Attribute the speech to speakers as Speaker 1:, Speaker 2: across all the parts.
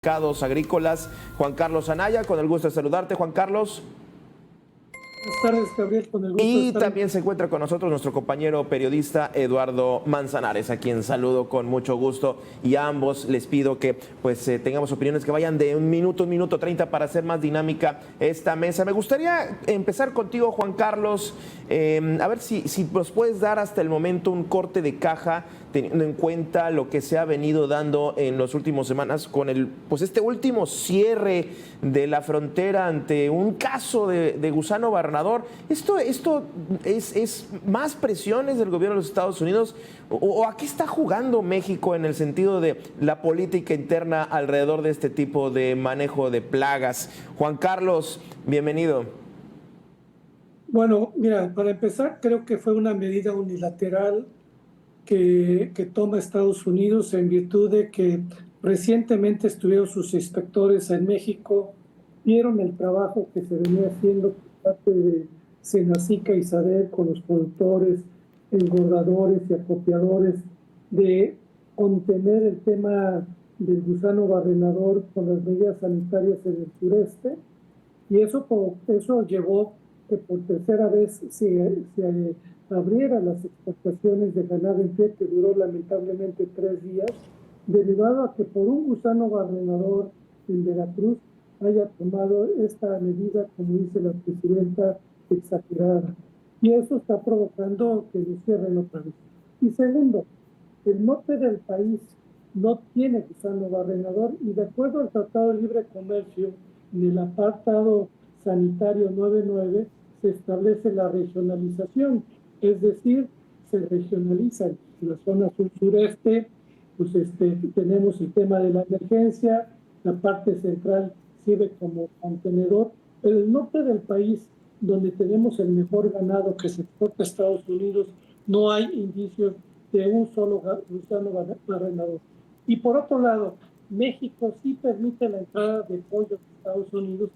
Speaker 1: Mercados Agrícolas, Juan Carlos Anaya, con el gusto de saludarte, Juan Carlos.
Speaker 2: Buenas tardes, Gabriel, con el gusto de
Speaker 1: Y
Speaker 2: estar
Speaker 1: también se encuentra con nosotros nuestro compañero periodista Eduardo Manzanares, a quien saludo con mucho gusto, y a ambos les pido que tengamos opiniones que vayan de un minuto 30 para hacer más dinámica esta mesa. Me gustaría empezar contigo, Juan Carlos, a ver si nos puedes dar hasta el momento un corte de caja, teniendo en cuenta lo que se ha venido dando en las últimas semanas con este último cierre de la frontera ante un caso de gusano gobernador. ¿Esto es más presiones del gobierno de los Estados Unidos o a qué está jugando México en el sentido de la política interna alrededor de este tipo de manejo de plagas? Juan Carlos, bienvenido.
Speaker 2: Bueno, mira, para empezar, creo que fue una medida unilateral que toma Estados Unidos en virtud de que recientemente estuvieron sus inspectores en México, vieron el trabajo que se venía haciendo por parte de Senacica y SADER con los productores, engordadores y acopiadores de contener el tema del gusano barrenador con las medidas sanitarias en el sureste, y eso llevó que por tercera vez se abriera las exportaciones de ganado en pie, que duró lamentablemente 3 días, derivado a que por un gusano barrenador en Veracruz haya tomado esta medida, como dice la presidenta, exagerada. Y eso está provocando que nos cierren otra vez. Y segundo, el norte del país no tiene gusano barrenador, y de acuerdo al Tratado de Libre Comercio, en el apartado sanitario 9.9, se establece la regionalización, es decir, se regionaliza en la zona sur-sureste, pues tenemos el tema de la emergencia, la parte central sirve como contenedor, pero el norte del país, donde tenemos el mejor ganado que se exporta a Estados Unidos, no hay indicios de un solo gusano barrenador. Y por otro lado, México sí permite la entrada de pollo a Estados Unidos,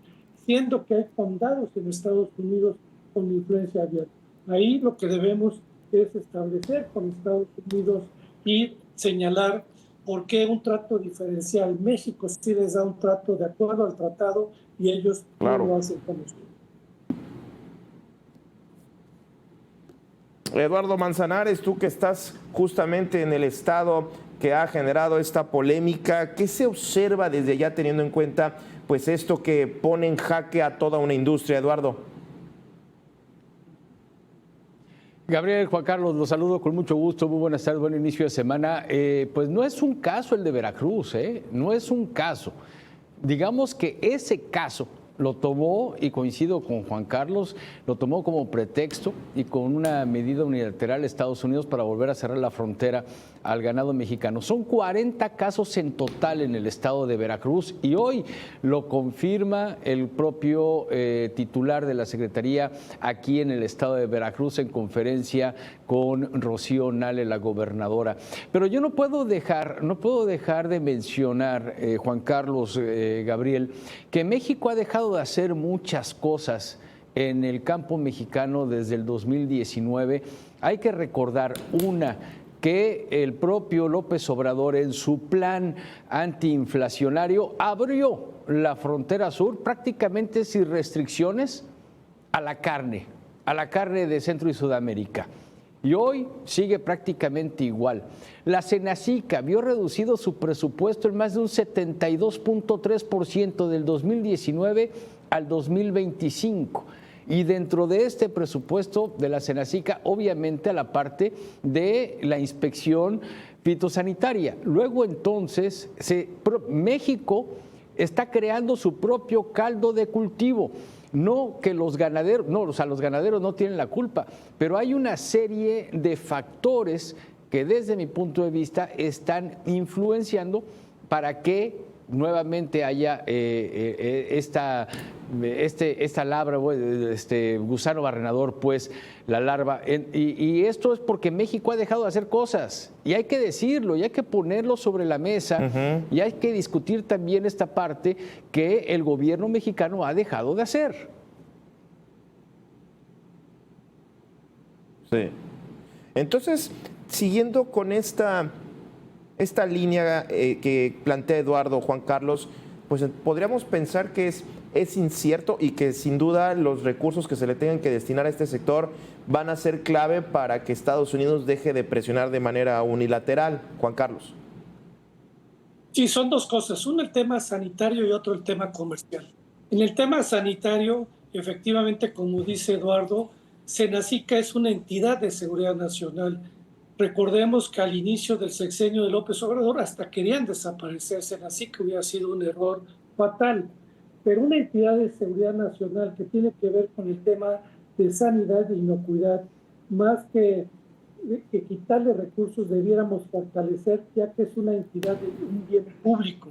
Speaker 2: siendo que hay condados en Estados Unidos con influencia aviar. Ahí lo que debemos es establecer con Estados Unidos y señalar por qué un trato diferencial. México sí les da un trato de acuerdo al tratado y ellos no lo hacen con nosotros.
Speaker 1: Eduardo Manzanares, tú que estás justamente en el estado que ha generado esta polémica, ¿qué se observa desde ya teniendo en cuenta esto que pone en jaque a toda una industria, Eduardo?
Speaker 3: Gabriel, Juan Carlos, los saludo con mucho gusto, muy buenas tardes, buen inicio de semana. Pues no es un caso el de Veracruz, no es un caso. Digamos que ese caso lo tomó, y coincido con Juan Carlos, lo tomó como pretexto y con una medida unilateral Estados Unidos para volver a cerrar la frontera al ganado mexicano. Son 40 casos en total en el estado de Veracruz, y hoy lo confirma el propio titular de la Secretaría aquí en el estado de Veracruz en conferencia con Rocío Nale, la gobernadora. Pero yo no puedo dejar de mencionar, Juan Carlos, Gabriel, que México ha dejado de hacer muchas cosas en el campo mexicano desde el 2019. Hay que recordar que el propio López Obrador, en su plan antiinflacionario, abrió la frontera sur prácticamente sin restricciones a la carne de Centro y Sudamérica. Y hoy sigue prácticamente igual. La Senacica vio reducido su presupuesto en más de un 72.3% del 2019 al 2025. Y dentro de este presupuesto de la Senacica, obviamente, a la parte de la inspección fitosanitaria. Luego, entonces, México está creando su propio caldo de cultivo. No que los ganaderos, los ganaderos no tienen la culpa, pero hay una serie de factores que desde mi punto de vista están influenciando para que nuevamente haya esta larva, gusano barrenador, la larva. Y esto es porque México ha dejado de hacer cosas, y hay que decirlo, y hay que ponerlo sobre la mesa, y hay que discutir también esta parte que el gobierno mexicano ha dejado de hacer.
Speaker 1: Sí. Entonces, siguiendo con esta esta línea que plantea Eduardo, Juan Carlos, pues podríamos pensar que es incierto y que sin duda los recursos que se le tengan que destinar a este sector van a ser clave para que Estados Unidos deje de presionar de manera unilateral. Juan Carlos.
Speaker 2: Sí, son dos cosas. Uno el tema sanitario y otro el tema comercial. En el tema sanitario, efectivamente, como dice Eduardo, Senacica es una entidad de seguridad nacional. Recordemos que al inicio del sexenio de López Obrador hasta querían desaparecer Senacica, hubiera sido un error fatal. Pero una entidad de seguridad nacional que tiene que ver con el tema de sanidad e inocuidad, más que quitarle recursos, debiéramos fortalecer, ya que es una entidad de un bien público,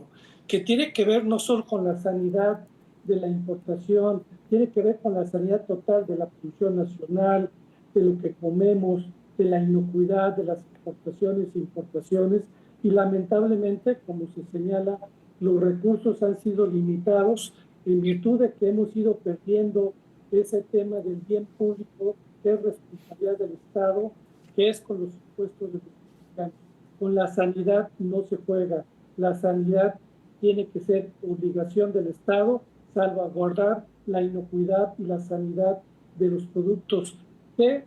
Speaker 2: que tiene que ver no solo con la sanidad de la importación, tiene que ver con la sanidad total de la producción nacional, de lo que comemos, de la inocuidad, de las exportaciones e importaciones, y lamentablemente, como se señala, los recursos han sido limitados en virtud de que hemos ido perdiendo ese tema del bien público, que es responsabilidad del Estado, que es con los impuestos de los mexicanos. Con la sanidad no se juega. La sanidad tiene que ser obligación del Estado, salvaguardar la inocuidad y la sanidad de los productos que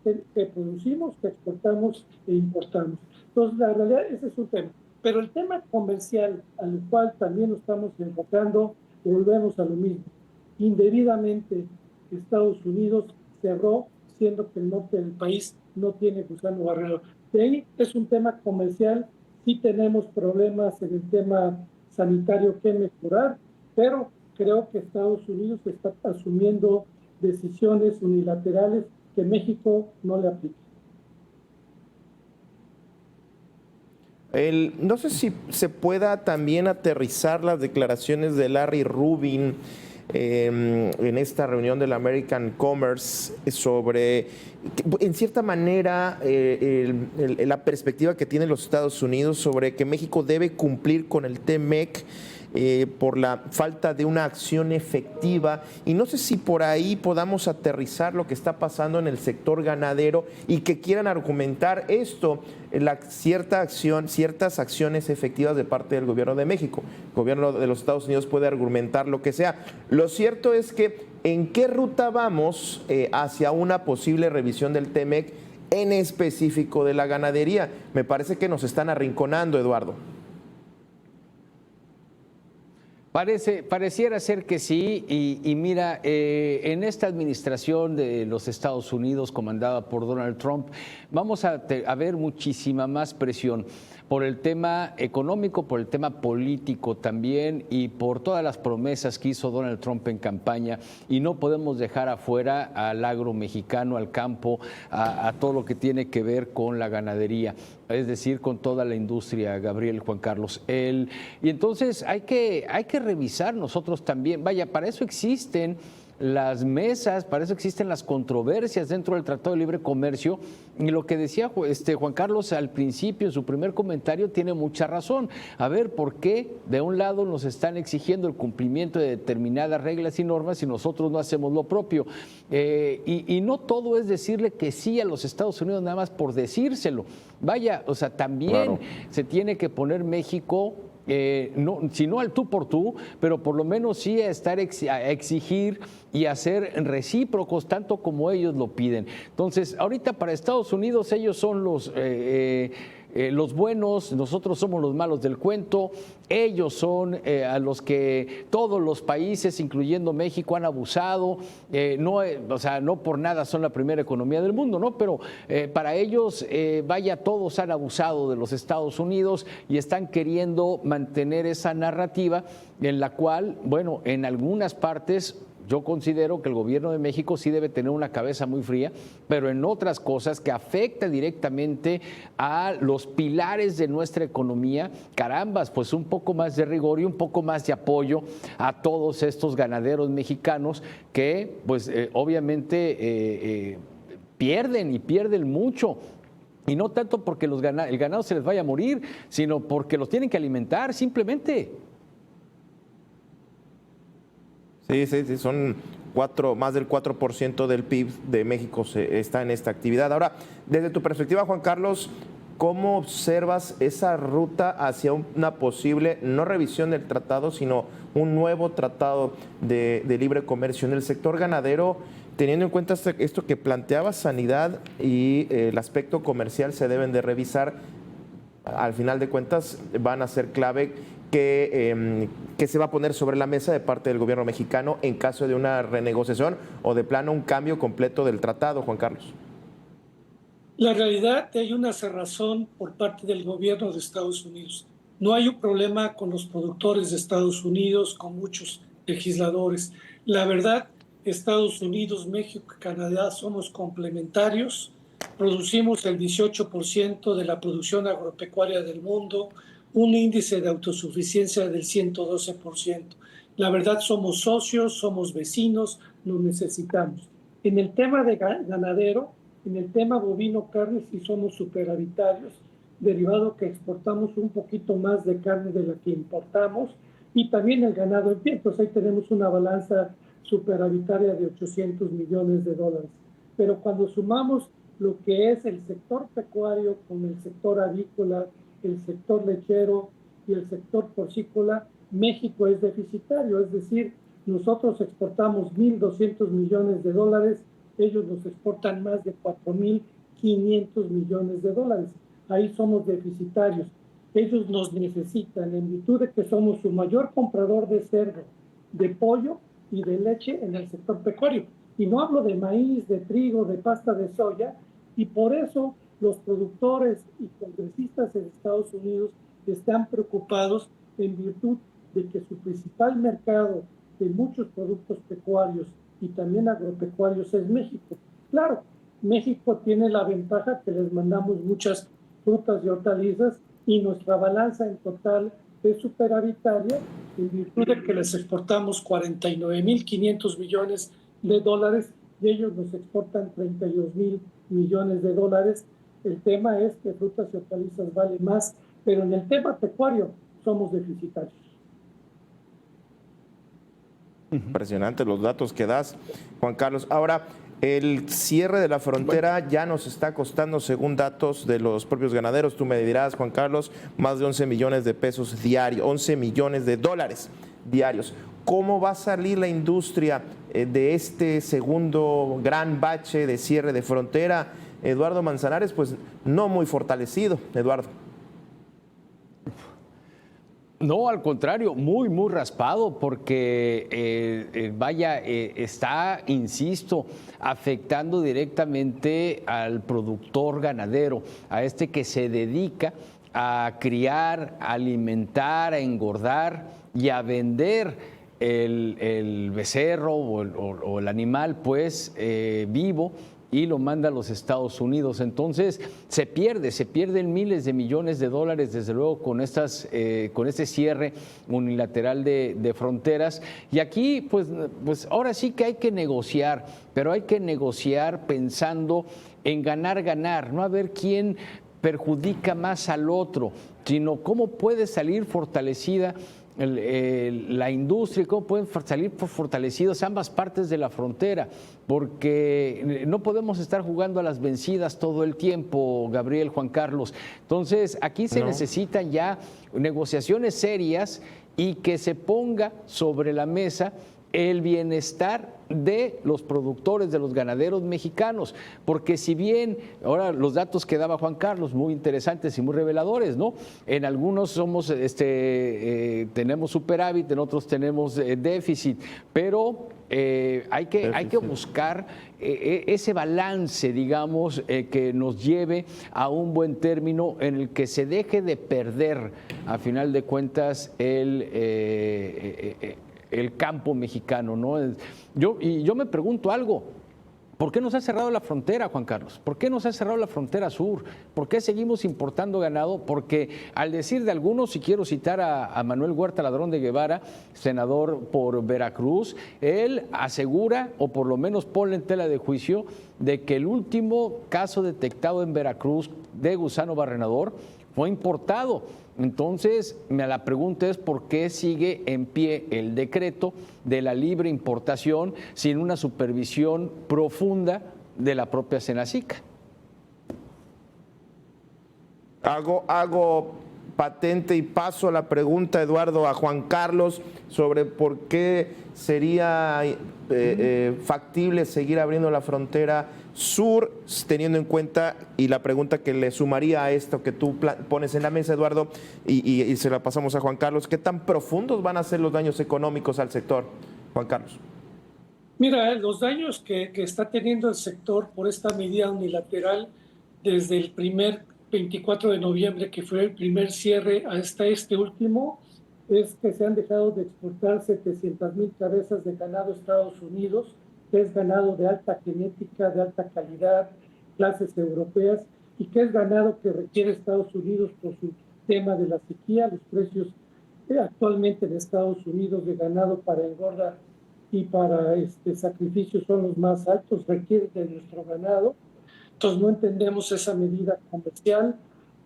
Speaker 2: producimos, que exportamos e importamos. Entonces, la realidad, ese es un tema. Pero el tema comercial, al cual también nos estamos enfocando, volvemos a lo mismo. Indebidamente, Estados Unidos cerró, siendo que el norte del país no tiene gusano barrero. De ahí es un tema comercial, sí tenemos problemas en el tema sanitario que mejorar, pero creo que Estados Unidos está asumiendo decisiones unilaterales que México no le aplica.
Speaker 1: No sé si se pueda también aterrizar las declaraciones de Larry Rubin en esta reunión del American Commerce sobre, en cierta manera, la perspectiva que tienen los Estados Unidos sobre que México debe cumplir con el TMEC por la falta de una acción efectiva, y no sé si por ahí podamos aterrizar lo que está pasando en el sector ganadero y que quieran argumentar esto, ciertas acciones efectivas de parte del gobierno de México. El gobierno de los Estados Unidos puede argumentar lo que sea. Lo cierto es que ¿en qué ruta vamos hacia una posible revisión del TMEC, en específico de la ganadería? Me parece que nos están arrinconando, Eduardo.
Speaker 3: Pareciera ser que sí, y mira, en esta administración de los Estados Unidos comandada por Donald Trump, vamos a ver muchísima más presión por el tema económico, por el tema político también, y por todas las promesas que hizo Donald Trump en campaña, y no podemos dejar afuera al agro mexicano, al campo, a todo lo que tiene que ver con la ganadería, es decir, con toda la industria, Gabriel, Juan Carlos. Y entonces hay que revisar nosotros también, vaya, para eso existen las mesas, para eso existen las controversias dentro del Tratado de Libre Comercio, y lo que decía Juan Carlos al principio en su primer comentario tiene mucha razón. A ver, ¿por qué de un lado nos están exigiendo el cumplimiento de determinadas reglas y normas y nosotros no hacemos lo propio? Y no todo es decirle que sí a los Estados Unidos nada más por decírselo. Vaya, o sea, también claro, se tiene que poner México, no, si no al tú por tú, pero por lo menos sí a exigir y a ser recíprocos tanto como ellos lo piden. Entonces, ahorita para Estados Unidos ellos son los buenos, nosotros somos los malos del cuento, ellos son a los que todos los países, incluyendo México, han abusado, o sea, no por nada son la primera economía del mundo, ¿no? Pero para ellos, vaya, todos han abusado de los Estados Unidos y están queriendo mantener esa narrativa en la cual, bueno, en algunas partes yo considero que el gobierno de México sí debe tener una cabeza muy fría, pero en otras cosas que afecta directamente a los pilares de nuestra economía, carambas, pues un poco más de rigor y un poco más de apoyo a todos estos ganaderos mexicanos que, pues obviamente pierden y pierden mucho. Y no tanto porque el ganado se les vaya a morir, sino porque los tienen que alimentar simplemente.
Speaker 1: Sí, son más del 4% del PIB de México está en esta actividad. Ahora, desde tu perspectiva, Juan Carlos, ¿Cómo observas esa ruta hacia una posible, no revisión del tratado, sino un nuevo tratado de libre comercio en el sector ganadero, teniendo en cuenta esto que planteaba Sanidad y el aspecto comercial se deben de revisar? Al final de cuentas van a ser clave que se va a poner sobre la mesa de parte del gobierno mexicano en caso de una renegociación o de plano un cambio completo del tratado, Juan Carlos.
Speaker 2: La realidad, hay una cerrazón por parte del gobierno de Estados Unidos. No hay un problema con los productores de Estados Unidos, con muchos legisladores. La verdad, Estados Unidos, México y Canadá somos complementarios. Producimos el 18% de la producción agropecuaria del mundo, un índice de autosuficiencia del 112%. La verdad, somos socios, somos vecinos, nos necesitamos. En el tema de ganadero, en el tema bovino carne sí somos superavitarios, derivado que exportamos un poquito más de carne de la que importamos, y también el ganado en pie. Entonces ahí tenemos una balanza superavitaria de 800 millones de dólares. Pero cuando sumamos lo que es el sector pecuario con el sector avícola, el sector lechero y el sector porcícola, México es deficitario, es decir, nosotros exportamos 1.200 millones de dólares, ellos nos exportan más de 4.500 millones de dólares. Ahí somos deficitarios. Ellos nos necesitan en virtud de que somos su mayor comprador de cerdo, de pollo y de leche en el sector pecuario. Y no hablo de maíz, de trigo, de pasta de soya, y por eso los productores y congresistas en Estados Unidos están preocupados en virtud de que su principal mercado de muchos productos pecuarios y también agropecuarios es México. Claro, México tiene la ventaja que les mandamos muchas frutas y hortalizas y nuestra balanza en total es superavitaria en virtud de que les exportamos 49.500 millones de dólares y ellos nos exportan 32.000 millones de dólares. El tema es que frutas y hortalizas valen más, pero en el tema pecuario somos deficitarios.
Speaker 1: Impresionante los datos que das, Juan Carlos. Ahora, el cierre de la frontera ya nos está costando, según datos de los propios ganaderos, tú me dirás, Juan Carlos, más de 11 millones de pesos diarios, 11 millones de dólares diarios. ¿Cómo va a salir la industria de este segundo gran bache de cierre de frontera? Eduardo Manzanares, pues no muy fortalecido, Eduardo.
Speaker 3: No, al contrario, muy, muy raspado porque, está, insisto, afectando directamente al productor ganadero, a este que se dedica a criar, a alimentar, a engordar y a vender el becerro o el animal, pues, vivo, y lo manda a los Estados Unidos. Entonces se pierden miles de millones de dólares, desde luego, con este cierre unilateral de fronteras. Y aquí, pues ahora sí que hay que negociar, pero hay que negociar pensando en ganar, no a ver quién perjudica más al otro, sino cómo puede salir fortalecida la industria, cómo pueden salir fortalecidos ambas partes de la frontera, porque no podemos estar jugando a las vencidas todo el tiempo, Gabriel, Juan Carlos. Entonces, aquí se necesitan ya negociaciones serias y que se ponga sobre la mesa el bienestar de los productores, de los ganaderos mexicanos, porque si bien ahora los datos que daba Juan Carlos, muy interesantes y muy reveladores, ¿no? En algunos tenemos superávit, en otros tenemos déficit, pero hay que buscar ese balance, digamos, que nos lleve a un buen término en el que se deje de perder, a final de cuentas, el campo mexicano, ¿no? Yo me pregunto algo. ¿Por qué nos ha cerrado la frontera, Juan Carlos? ¿Por qué nos ha cerrado la frontera sur? ¿Por qué seguimos importando ganado? Porque al decir de algunos, y quiero citar a Manuel Huerta Ladrón de Guevara, senador por Veracruz, él asegura, o por lo menos pone en tela de juicio, de que el último caso detectado en Veracruz de gusano barrenador fue importado. Entonces, la pregunta es por qué sigue en pie el decreto de la libre importación sin una supervisión profunda de la propia Senacica.
Speaker 1: Hago patente y paso la pregunta, Eduardo, a Juan Carlos sobre por qué sería factible seguir abriendo la frontera sur, teniendo en cuenta, y la pregunta que le sumaría a esto que tú pones en la mesa, Eduardo, y se la pasamos a Juan Carlos, ¿qué tan profundos van a ser los daños económicos al sector, Juan Carlos?
Speaker 2: Mira, los daños que está teniendo el sector por esta medida unilateral desde el primer 24 de noviembre, que fue el primer cierre, hasta este último, es que se han dejado de exportar 700,000 cabezas de ganado a Estados Unidos, que es ganado de alta genética, de alta calidad, clases europeas, y que es ganado que requiere Estados Unidos por su tema de la sequía. Los precios actualmente en Estados Unidos de ganado para engorda y para sacrificio son los más altos, requieren de nuestro ganado. Entonces no entendemos esa medida comercial.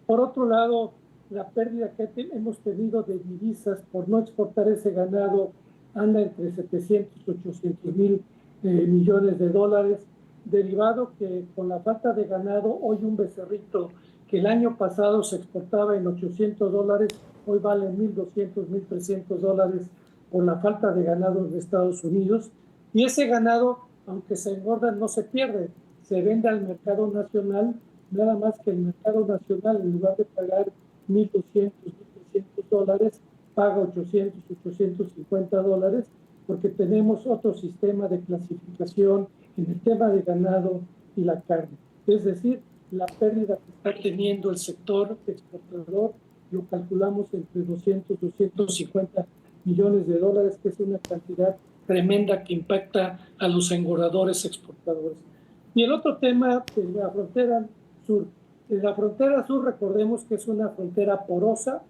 Speaker 2: Por otro lado, la pérdida que hemos tenido de divisas por no exportar ese ganado anda entre 700 y 800 mil millones de dólares, derivado que con la falta de ganado, hoy un becerrito que el año pasado se exportaba en $800, hoy vale $1,200, $1,300 por la falta de ganado de Estados Unidos. Y ese ganado, aunque se engorda, no se pierde, se vende al mercado nacional, nada más que el mercado nacional, en lugar de pagar $1,200, $1,300, paga $800, $850, porque tenemos otro sistema de clasificación en el tema de ganado y la carne. Es decir, la pérdida que está teniendo el sector exportador lo calculamos entre 200, 250 millones de dólares, que es una cantidad tremenda que impacta a los engordadores exportadores. Y el otro tema de la frontera sur. En la frontera sur, recordemos que es una frontera porosa,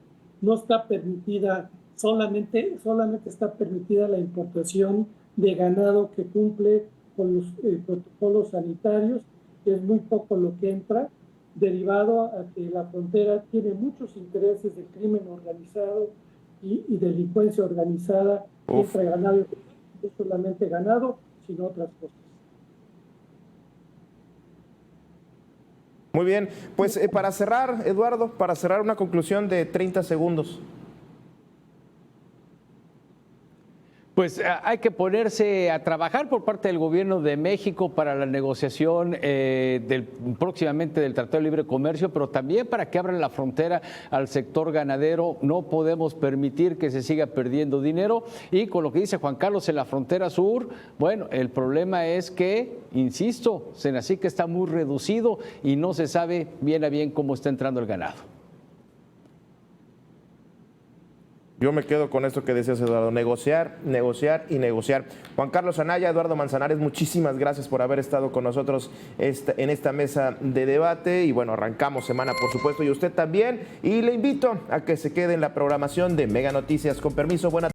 Speaker 2: no está permitida, solamente está permitida la importación de ganado que cumple con los protocolos sanitarios, que es muy poco lo que entra, derivado a que la frontera tiene muchos intereses de crimen organizado y delincuencia organizada entre ganado, no solamente ganado, sino otras cosas.
Speaker 1: Muy bien, pues para cerrar, Eduardo, para cerrar una conclusión de 30 segundos.
Speaker 3: Pues hay que ponerse a trabajar por parte del gobierno de México para la negociación próximamente del Tratado de Libre Comercio, pero también para que abran la frontera al sector ganadero. No podemos permitir que se siga perdiendo dinero. Y con lo que dice Juan Carlos en la frontera sur, bueno, el problema es que, insisto, Senacica está muy reducido y no se sabe bien a bien cómo está entrando el ganado.
Speaker 1: Yo me quedo con esto que decías, Eduardo, negociar, negociar y negociar. Juan Carlos Anaya, Eduardo Manzanares, muchísimas gracias por haber estado con nosotros en esta mesa de debate. Y bueno, arrancamos semana, por supuesto, y usted también. Y le invito a que se quede en la programación de Mega Noticias. Con permiso, buenas